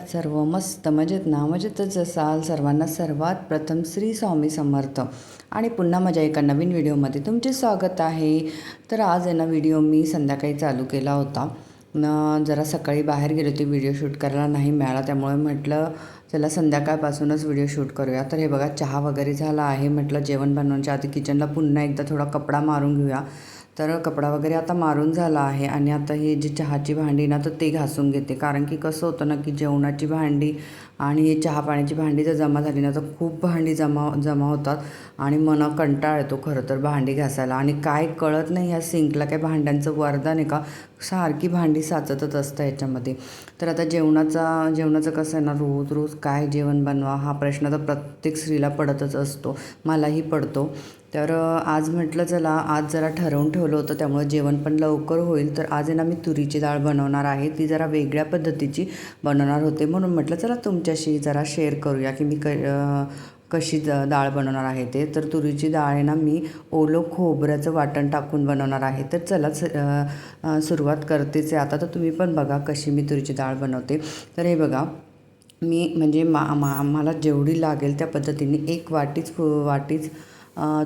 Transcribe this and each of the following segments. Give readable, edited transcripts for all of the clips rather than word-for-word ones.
आहात सर्व मस्त मजेत ना मजेतच असाल सर्वांना सर्वात प्रथम श्री स्वामी समर्थ आणि पुन्हा माझ्या एका नवीन व्हिडिओमध्ये तुमचे स्वागत आहे. तर आज आहे ना व्हिडिओ मी संध्याकाळी चालू केला होता जरा सकाळी बाहेर गेले होते, व्हिडिओ शूट करायला नाही मिळाला, त्यामुळे म्हटलं चला संध्याकाळपासूनच व्हिडिओ शूट करूया. तर हे बघा चहा वगैरे झाला आहे. म्हटलं जेवण बनवण्याच्या आधी किचनला पुन्हा एकदा थोडा कपडा मारून घेऊया. तर कपडा वगैरे आता मारून झाला आहे आणि आता ही जी चहाची भांडी ना तर ते घासून घेते, कारण की कसं होतं ना की जेवणाची भांडी आणि ही चहा पाण्याची भांडी जर जमा झाली ना तर खूप भांडी जमा होतात आणि मला कंटाळा येतो खरं तर भांडी घासायला. आणि काय कळत नाही ह्या सिंकला काय भांड्यांचं वरदान आहे का, सारखी भांडी साचतच असतं याच्यामध्ये. तर आता जेवणाचं कसं आहे ना, रोज रोज काय जेवण बनवा हा प्रश्न तर प्रत्येक स्त्रीला पडतच असतो, मलाही पडतो. तर आज म्हटलं चला आज जरा ठरवून ठेवलं होतं, त्यामुळे जेवण पण लवकर होईल. तर आज आहे ना मी तुरीची डाळ बनवणार आहे, ती जरा वेगळ्या पद्धतीची बनवणार होते, म्हणून म्हटलं चला तुमच्याशी जरा शेअर करूया की मी कशी डाळ बनवणार आहे ते. तर तुरीची डाळ आहे ना मी ओलं खोबऱ्याचं वाटण टाकून बनवणार आहे. तर चला सुरुवात करतेच आहे आता. तर तुम्ही पण बघा कशी मी तुरीची डाळ बनवते. तर हे बघा मी म्हणजे मला जेवढी लागेल त्या पद्धतीने एक वाटीच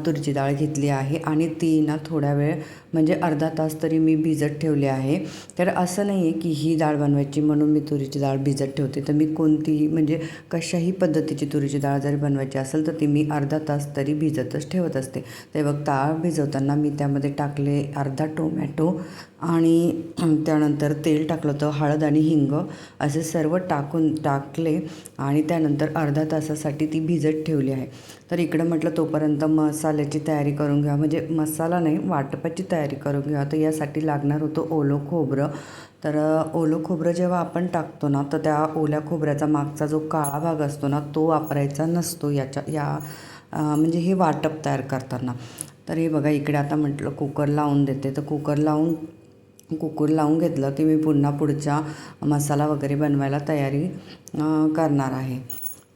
तुरीची डाळ घेतली आहे आणि ती ना थोड्या वेळ म्हणजे अर्धा तास तरी मी भिजत ठेवली आहे. तर असं नाही आहे की ही डाळ बनवायची म्हणून मी तुरीची डाळ भिजत ठेवते, तर मी कोणतीही म्हणजे कशाही पद्धतीची तुरीची डाळ जरी बनवायची असेल तर ती मी अर्धा तास तरी भिजतच ठेवत असते. ते बघ डाळ भिजवताना मी त्यामध्ये टाकले अर्धा टोमॅटो आणि त्यानंतर तेल टाकलं होतं, हळद आणि हिंग असे सर्व टाकले आणि त्यानंतर अर्धा तासासाठी ती भिजत ठेवली आहे. तर इकडं म्हटलं तोपर्यंत मसाल्याची तयारी करून घ्या, म्हणजे मसाला नाही वाटपाची तयारी करून घ्या. तर यासाठी लागणार होतं ओलं खोबरं. तर ओलं खोबरं जेव्हा आपण टाकतो ना तर त्या ओल्या खोबऱ्याचा मागचा जो काळा भाग असतो ना तो वापरायचा नसतो म्हणजे हे वाटप तयार करताना. तर हे बघा इकडे आता म्हटलं कुकर लावून देते. तर कुकर लावून घेतलं की मी पुन्हा पुढच्या मसाला वगैरे बनवायला तयारी करणार आहे.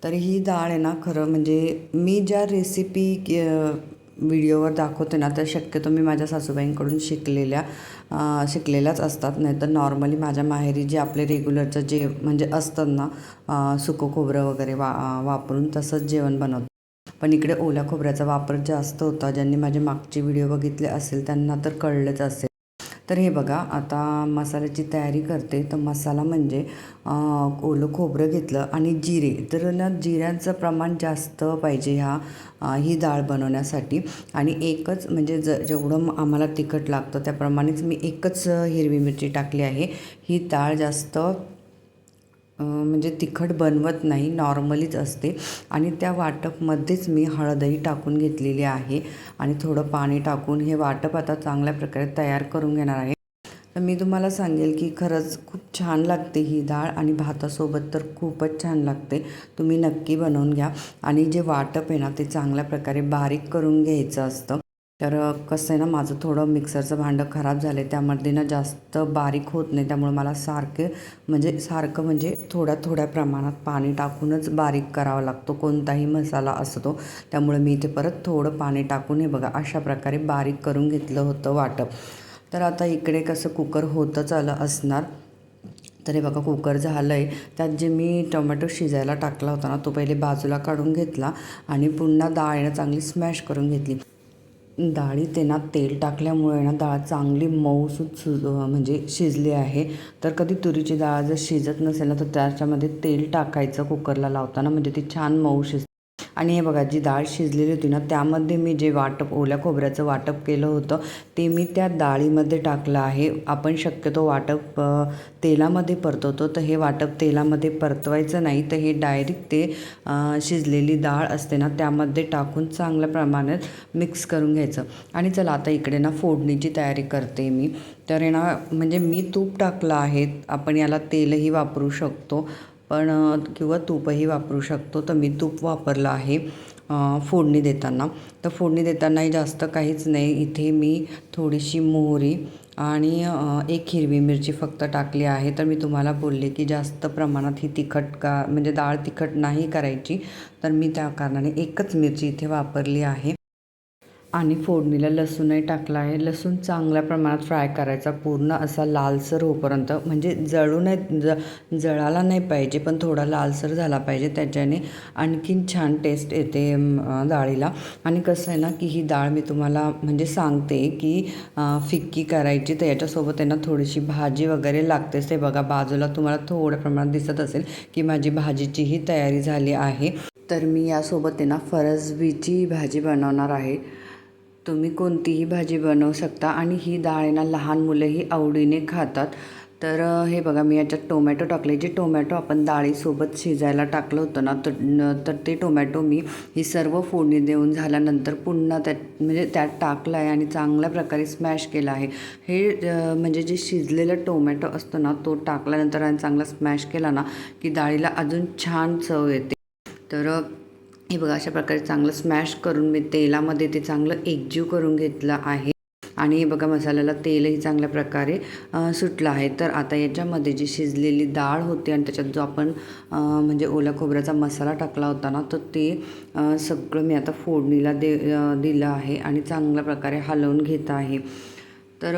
तर ही डाळ आहे ना खरं म्हणजे मी ज्या रेसिपी व्हिडिओवर दाखवते ना तर शक्यतो मी माझ्या सासूबाईंकडून शिकलेल्याच असतात, नाहीतर नॉर्मली माझ्या माहेरी जे आपले रेग्युलरचं जे म्हणजे असतं ना सुकं खोबरं वगैरे वापरून तसंच जेवण बनवतं. पण इकडे ओल्या खोबऱ्याचा वापर जास्त होता. ज्यांनी माझे मागचे व्हिडिओ बघितले असेल त्यांना तर कळलंच असेल. तर हे बघा आता मसाल्याची तयारी करते. तर मसाला म्हणजे ओलं खोबरं घेतलं आणि जिरे. तर ना जिऱ्यांचं प्रमाण जास्त पाहिजे ही डाळ बनवण्यासाठी. आणि एकच म्हणजे जेवढं आम्हाला तिखट लागतं त्याप्रमाणेच मी एकच हिरवी मिरची टाकली आहे. ही डाळ जास्त म्हणजे तिखट बनवत नाही, नॉर्मलीच असते. आणि त्या वाटपमध्येच मी हळदही टाकून घेतलेली आहे आणि थोडं पाणी टाकून हे वाटप आता चांगल्या प्रकारे तयार करून घेणार आहे. तर मी तुम्हाला सांगेल की खरंच खूप छान लागते ही डाळ आणि भातासोबत तर खूपच छान लागते. तुम्ही नक्की बनवून घ्या. आणि जे वाटप आहे ना ते चांगल्या प्रकारे बारीक करून घ्यायचं असतं. तर कसं आहे ना माझं थोडं मिक्सरचं भांडं खराब झालं आहे, त्यामध्ये ना जास्त बारीक होत नाही, त्यामुळे मला सारखं म्हणजे थोड्या प्रमाणात पाणी टाकूनच बारीक करावा लागतो कोणताही मसाला असतो. त्यामुळे मी इथे परत थोडं पाणी टाकून हे बघा अशा प्रकारे बारीक करून घेतलं होतं वाटप. तर आता इकडे कसं कुकर होतच आलं असणार. तर हे बघा कुकर झालं आहे. त्यात जे मी टोमॅटो शिजायला टाकला होता ना तो पहिले बाजूला काढून घेतला आणि पुन्हा डाळ चांगली स्मॅश करून घेतली. डाळीत आहे ना तेल टाकल्यामुळे ना डाळ चांगली मऊसूत म्हणजे शिजली आहे. तर कधी तुरीची डाळ जर शिजत नसेल ना तर त्याच्यामध्ये तेल टाकायचं कुकरला लावताना, म्हणजे ती छान मऊ शिजते. आणि हे बघा जी डाळ शिजलेली होती ना त्यामध्ये मी जे ओल्या खोबऱ्याचं वाटप केलं होतं ते मी त्या डाळीमध्ये टाकलं आहे. आपण शक्यतो वाटप तेलामध्ये परतवतो, तर हे वाटप तेलामध्ये परतवायचं नाही, तर हे डायरेक्ट ते शिजलेली डाळ असते ना त्यामध्ये टाकून चांगल्या प्रमाणात मिक्स करून घ्यायचं. आणि चला आता इकडे ना फोडणीची तयारी करते मी. तर ना म्हणजे मी तूप टाकलं आहे, आपण याला तेलही वापरू शकतो किंवा तूपही वापरू शकतो. तर मी तूप वापरलं आहे फोडणी देताना. तर फोडणी देतानाही जास्त काहीच नाही, इथे मी थोडीशी मोहरी आणि एक हिरवी मिरची फक्त टाकली आहे. तर मी तुम्हाला बोलले की जास्त प्रमाणात ही म्हणजे डाळ तिखट नाही करायची, तर मी त्या कारणाने एकच मिरची इथे वापरली आहे. आणि फोडणीला लसूणही टाकला आहे. लसूण चांगल्या प्रमाणात फ्राय करायचा, पूर्ण असा लालसर होईपर्यंत, म्हणजे जळाला नाही पाहिजे, पण थोडा लालसर झाला पाहिजे. त्याच्याने आणखीन छान टेस्ट येते डाळीला. आणि कसं आहे ना की ही डाळ मी तुम्हाला म्हणजे सांगते की फिक्की करायची, तर याच्यासोबत आहे ना थोडीशी भाजी वगैरे लागतेच. ते बघा बाजूला तुम्हाला थोड्या प्रमाणात दिसत असेल की माझी भाजीचीही तयारी झाली आहे. तर मी यासोबत आहे ना फरसबीची भाजी बनवणार आहे. तुम्ही कोणतीही भाजी बनवू शकता आणि ही डाळ आहे ना लहान मुलंही आवडीने खातात. तर हे बघा मी याच्यात टोमॅटो टाकले. जे टोमॅटो आपण डाळीसोबत शिजायला टाकलं होतं ना, तर ते टोमॅटो मी ही सर्व फोडणी देऊन झाल्यानंतर पुन्हा त्यात टाकलं आहे आणि चांगल्या प्रकारे स्मॅश केलं आहे. हे म्हणजे जे शिजलेलं टोमॅटो असतो ना, तो टाकल्यानंतर आणि चांगला स्मॅश केला ना की डाळीला अजून छान चव येते. तर हे बघा अशा प्रकारे चांगलं स्मॅश करून मी तेलामध्ये ते चांगलं एकजीव करून घेतलं आहे. आणि हे बघा मसाल्याला तेलही चांगल्या प्रकारे सुटलं आहे. तर आता याच्यामध्ये जी शिजलेली डाळ होती आणि त्याच्यात जो आपण म्हणजे ओल्या खोबऱ्याचा मसाला टाकला होता ना, तर ते सगळं मी आता फोडणीला दिलं आहे आणि चांगल्या प्रकारे हलवून घेत आहे. तर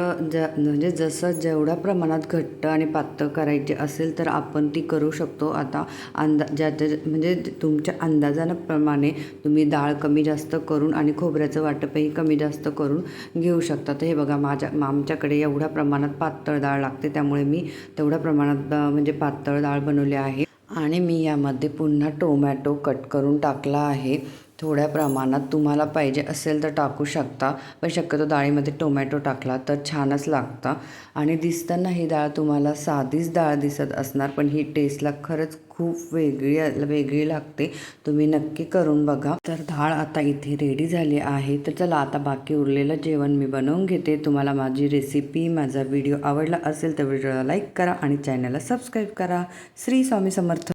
म्हणजे जसं जेवढ्या प्रमाणात घट्ट आणि पातळ करायची असेल तर आपण ती करू शकतो. आता म्हणजे तुमच्या अंदाजाप्रमाणे तुम्ही डाळ कमी जास्त करून आणि खोबऱ्याचं वाटपही कमी जास्त करून घेऊ शकता. तर हे बघा आमच्याकडे एवढ्या प्रमाणात पातळ डाळ लागते, त्यामुळे मी तेवढ्या प्रमाणात म्हणजे पातळ डाळ बनवली आहे. आणि मी यामध्ये पुन्हा टोमॅटो कट करून टाकला आहे. थोड्या प्रमाणात तुम्हाला पाहिजे असेल तर टाकू शकता, पण शक्यतो डाळीमध्ये टोमॅटो टाकला तर छानच लागतं. आणि दिसताना ही डाळ तुम्हाला साधीच डाळ दिसत असणार, पण ही टेस्टला खरंच खूप वेगळी लागते. तुम्ही नक्की करून बघा. तर डाळ आता इथे रेडी झाली आहे. तर चला आता बाकी उरलेलं जेवण मी बनवून घेते. तुम्हाला माझी रेसिपी, माझा व्हिडिओ आवडला असेल तर व्हिडिओला लाईक करा आणि चॅनलला सबस्क्राईब करा. श्री स्वामी समर्थ.